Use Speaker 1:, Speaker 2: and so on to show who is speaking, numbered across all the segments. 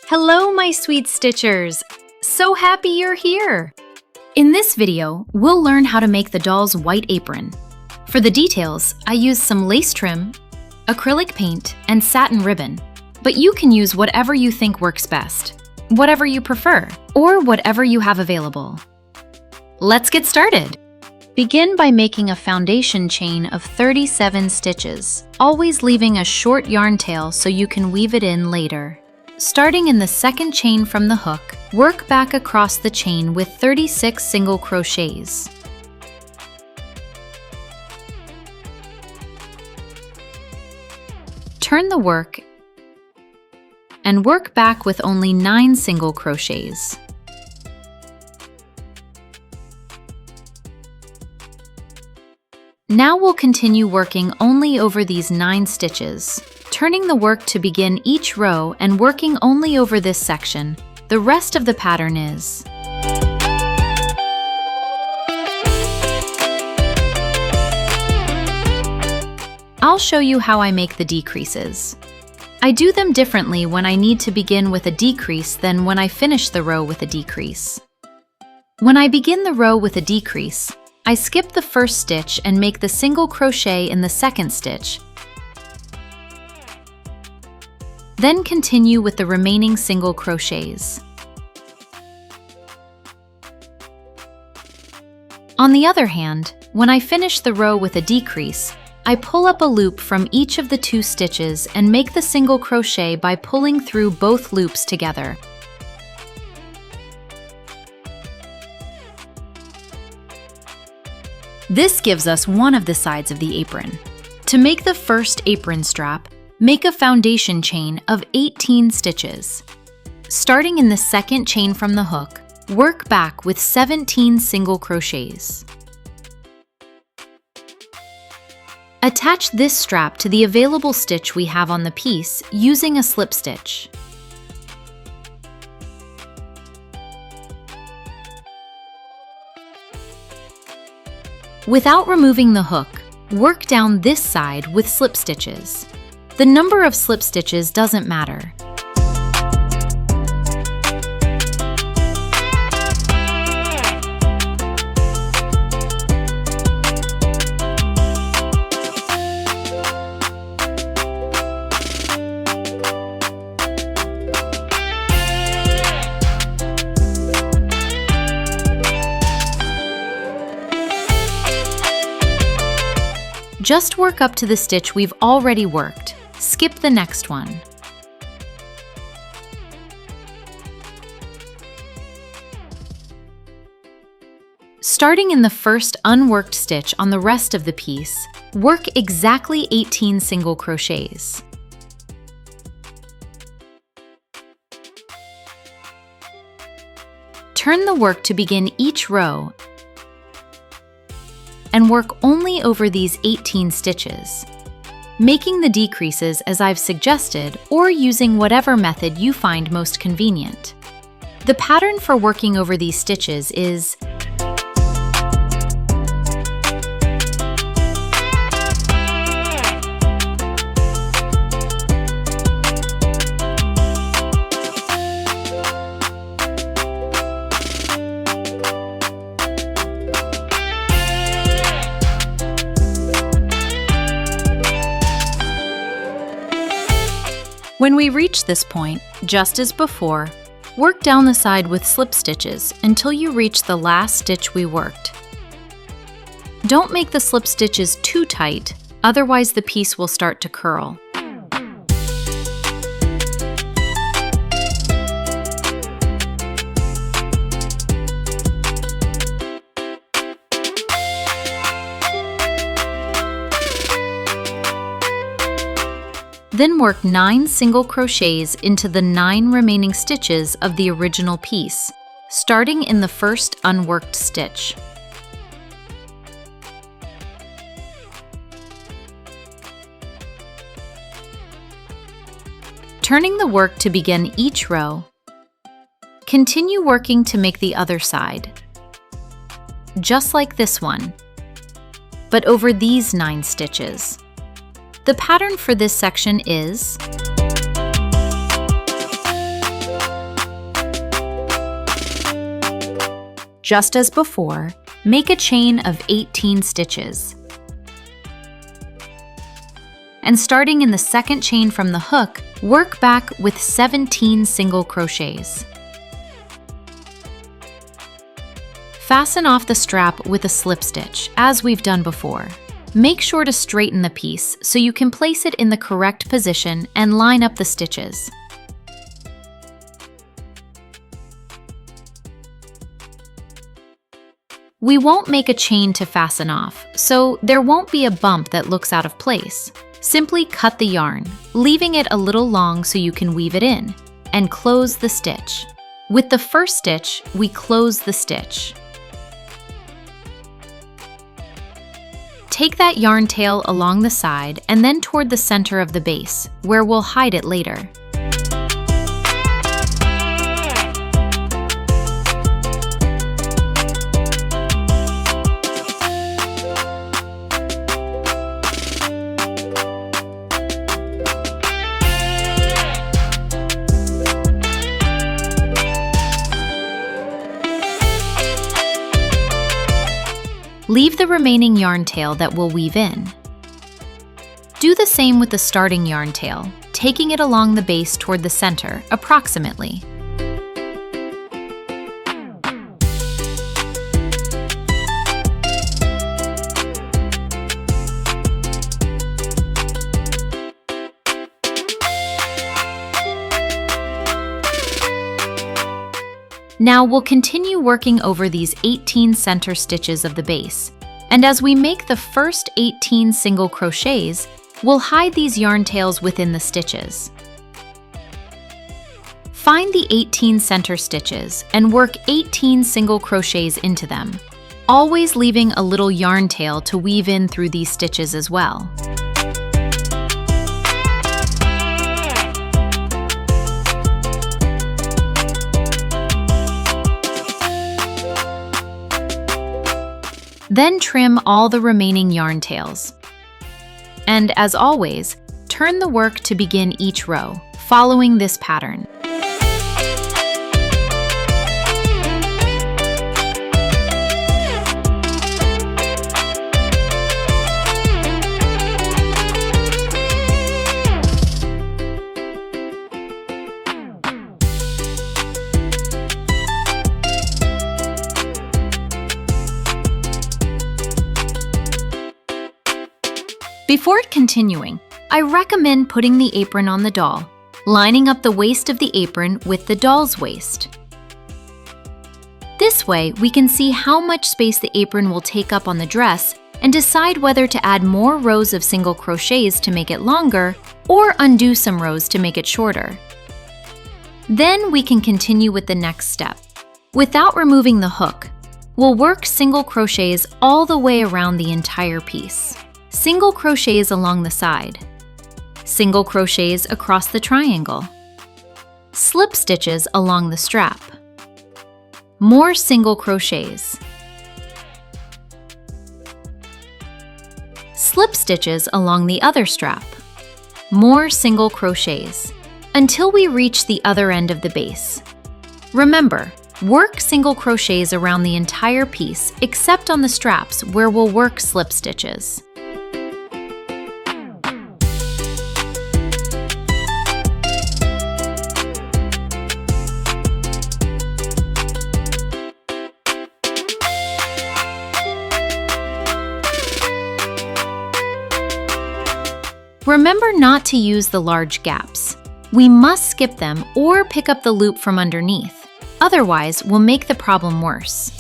Speaker 1: Hello, my sweet stitchers! So happy you're here! In this video, we'll learn how to make the doll's white apron. For the details, I used some lace trim, acrylic paint, and satin ribbon. But you can use whatever you think works best, whatever you prefer, or whatever you have available. Let's get started! Begin by making a foundation chain of 37 stitches, always leaving a short yarn tail so you can weave it in later. Starting in the second chain from the hook, work back across the chain with 36 single crochets. Turn the work and work back with only 9 single crochets. Now we'll continue working only over these 9 stitches, turning the work to begin each row and working only over this section. The rest of the pattern is. I'll show you how I make the decreases. I do them differently when I need to begin with a decrease than when I finish the row with a decrease. When I begin the row with a decrease, I skip the first stitch and make the single crochet in the second stitch, then continue with the remaining single crochets. On the other hand, when I finish the row with a decrease, I pull up a loop from each of the 2 stitches and make the single crochet by pulling through both loops together. This gives us one of the sides of the apron. To make the first apron strap, make a foundation chain of 18 stitches. Starting in the second chain from the hook, work back with 17 single crochets. Attach this strap to the available stitch we have on the piece using a slip stitch. Without removing the hook, work down this side with slip stitches. The number of slip stitches doesn't matter. Just work up to the stitch we've already worked. Skip the next one. Starting in the first unworked stitch on the rest of the piece, work exactly 18 single crochets. Turn the work to begin each row and work only over these 18 stitches, making the decreases as I've suggested or using whatever method you find most convenient. The pattern for working over these stitches is When we reach this point, just as before, work down the side with slip stitches until you reach the last stitch we worked. Don't make the slip stitches too tight, otherwise the piece will start to curl. Then work 9 single crochets into the 9 remaining stitches of the original piece, starting in the first unworked stitch. Turning the work to begin each row, continue working to make the other side, just like this one, but over these 9 stitches. The pattern for this section is just as before, make a chain of 18 stitches. And starting in the second chain from the hook, work back with 17 single crochets. Fasten off the strap with a slip stitch, as we've done before. Make sure to straighten the piece so you can place it in the correct position and line up the stitches. We won't make a chain to fasten off, so there won't be a bump that looks out of place. Simply cut the yarn, leaving it a little long so you can weave it in, and close the stitch. With the first stitch, we close the stitch. Take that yarn tail along the side and then toward the center of the base, where we'll hide it later. Leave the remaining yarn tail that we'll weave in. Do the same with the starting yarn tail, taking it along the base toward the center, approximately. Now we'll continue working over these 18 center stitches of the base, and as we make the first 18 single crochets, we'll hide these yarn tails within the stitches. Find the 18 center stitches and work 18 single crochets into them, always leaving a little yarn tail to weave in through these stitches as well. Then trim all the remaining yarn tails. And as always, turn the work to begin each row, following this pattern. Before continuing, I recommend putting the apron on the doll, lining up the waist of the apron with the doll's waist. This way, we can see how much space the apron will take up on the dress and decide whether to add more rows of single crochets to make it longer or undo some rows to make it shorter. Then we can continue with the next step. Without removing the hook, we'll work single crochets all the way around the entire piece. Single crochets along the side, single crochets across the triangle, slip stitches along the strap, more single crochets, slip stitches along the other strap, more single crochets, until we reach the other end of the base. Remember, work single crochets around the entire piece except on the straps where we'll work slip stitches. Remember not to use the large gaps. We must skip them or pick up the loop from underneath. Otherwise, we'll make the problem worse.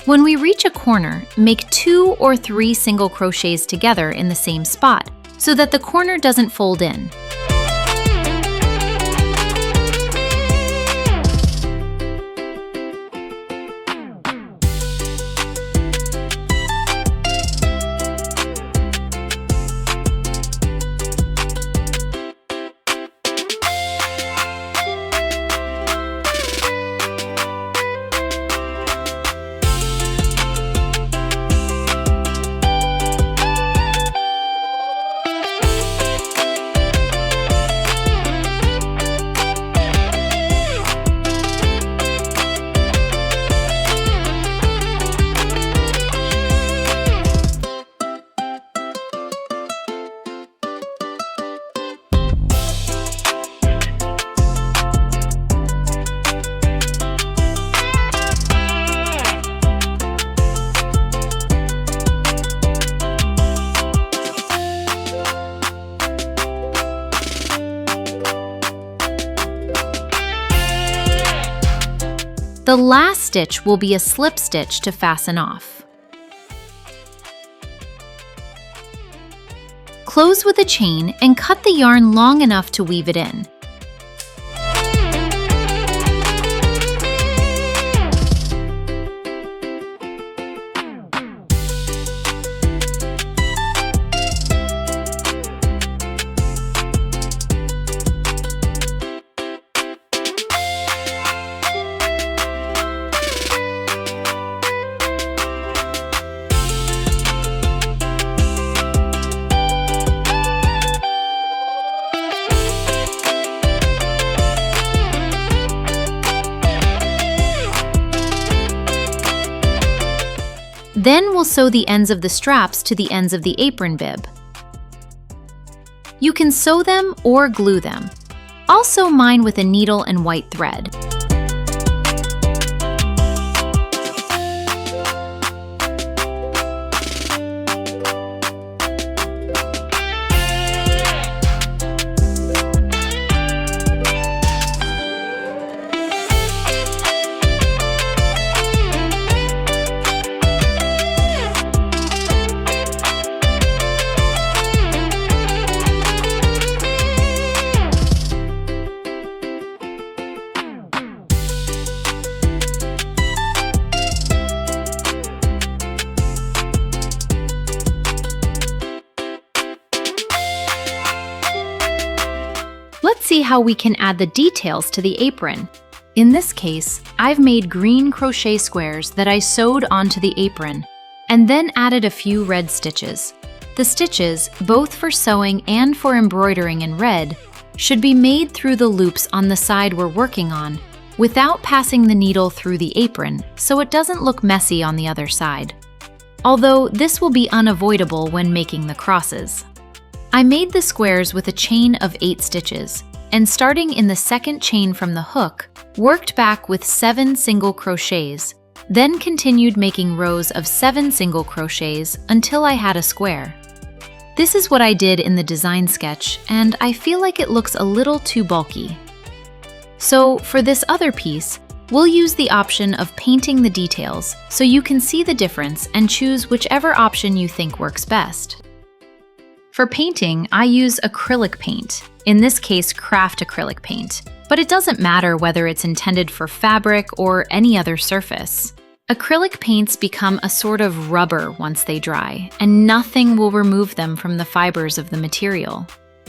Speaker 1: When we reach a corner, make 2 or 3 single crochets together in the same spot so that the corner doesn't fold in. The last stitch will be a slip stitch to fasten off. Close with a chain and cut the yarn long enough to weave it in. Then we'll sew the ends of the straps to the ends of the apron bib. You can sew them or glue them. I'll sew mine with a needle and white thread. Let's see how we can add the details to the apron. In this case, I've made green crochet squares that I sewed onto the apron, and then added a few red stitches. The stitches, both for sewing and for embroidering in red, should be made through the loops on the side we're working on, without passing the needle through the apron, so it doesn't look messy on the other side. Although this will be unavoidable when making the crosses. I made the squares with a chain of 8 stitches, and starting in the second chain from the hook, worked back with 7 single crochets, then continued making rows of 7 single crochets until I had a square. This is what I did in the design sketch, and I feel like it looks a little too bulky. So for this other piece, we'll use the option of painting the details so you can see the difference and choose whichever option you think works best. For painting, I use acrylic paint, in this case craft acrylic paint, but it doesn't matter whether it's intended for fabric or any other surface. Acrylic paints become a sort of rubber once they dry, and nothing will remove them from the fibers of the material.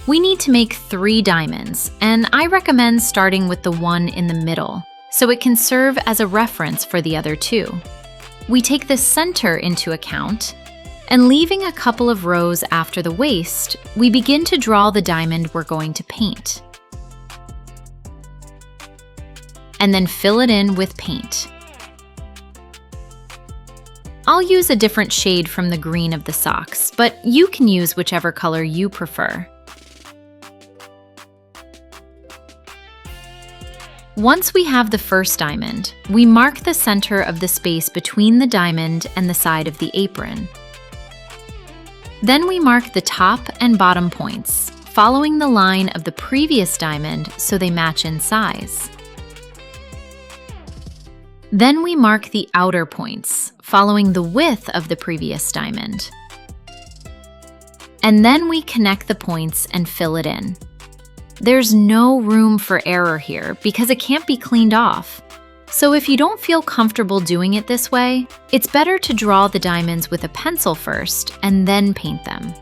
Speaker 1: We need to make 3 diamonds, and I recommend starting with the one in the middle, so it can serve as a reference for the other 2. We take the center into account, and leaving a couple of rows after the waist, we begin to draw the diamond we're going to paint. And then fill it in with paint. I'll use a different shade from the green of the socks, but you can use whichever color you prefer. Once we have the first diamond, we mark the center of the space between the diamond and the side of the apron. Then we mark the top and bottom points, following the line of the previous diamond so they match in size. Then we mark the outer points, following the width of the previous diamond. And then we connect the points and fill it in. There's no room for error here because it can't be cleaned off. So if you don't feel comfortable doing it this way, it's better to draw the diamonds with a pencil first and then paint them.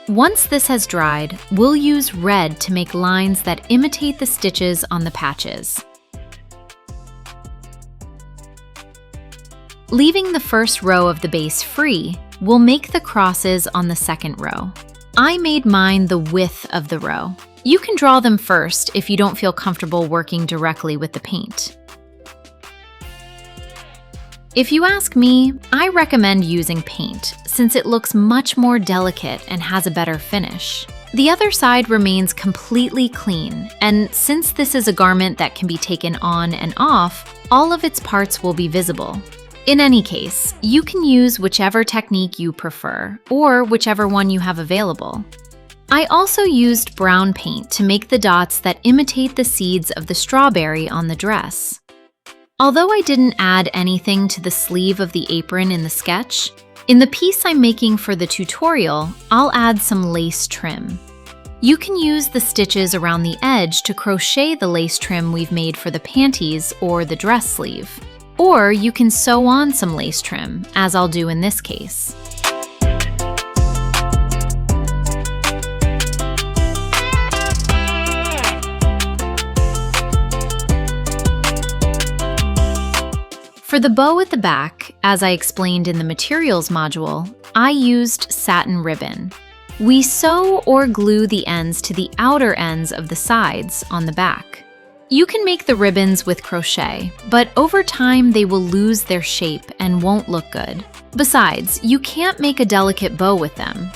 Speaker 1: Once this has dried, we'll use red to make lines that imitate the stitches on the patches. Leaving the first row of the base free, we'll make the crosses on the second row. I made mine the width of the row. You can draw them first if you don't feel comfortable working directly with the paint. If you ask me, I recommend using paint since it looks much more delicate and has a better finish. The other side remains completely clean, and since this is a garment that can be taken on and off, all of its parts will be visible. In any case, you can use whichever technique you prefer, or whichever one you have available. I also used brown paint to make the dots that imitate the seeds of the strawberry on the dress. Although I didn't add anything to the sleeve of the apron in the sketch, in the piece I'm making for the tutorial, I'll add some lace trim. You can use the stitches around the edge to crochet the lace trim we've made for the panties or the dress sleeve. Or you can sew on some lace trim, as I'll do in this case. For the bow at the back, as I explained in the materials module, I used satin ribbon. We sew or glue the ends to the outer ends of the sides on the back. You can make the ribbons with crochet, but over time they will lose their shape and won't look good. Besides, you can't make a delicate bow with them.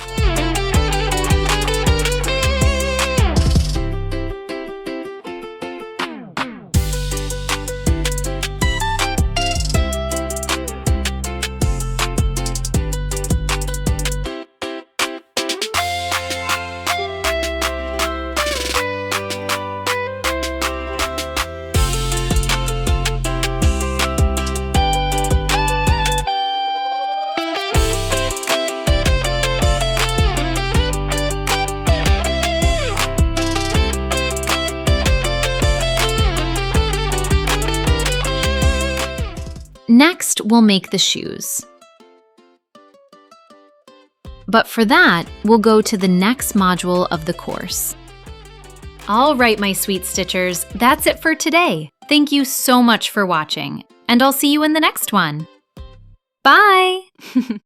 Speaker 1: Next, we'll make the shoes. But for that, we'll go to the next module of the course. All right, my sweet stitchers, that's it for today. Thank you so much for watching, and I'll see you in the next one. Bye!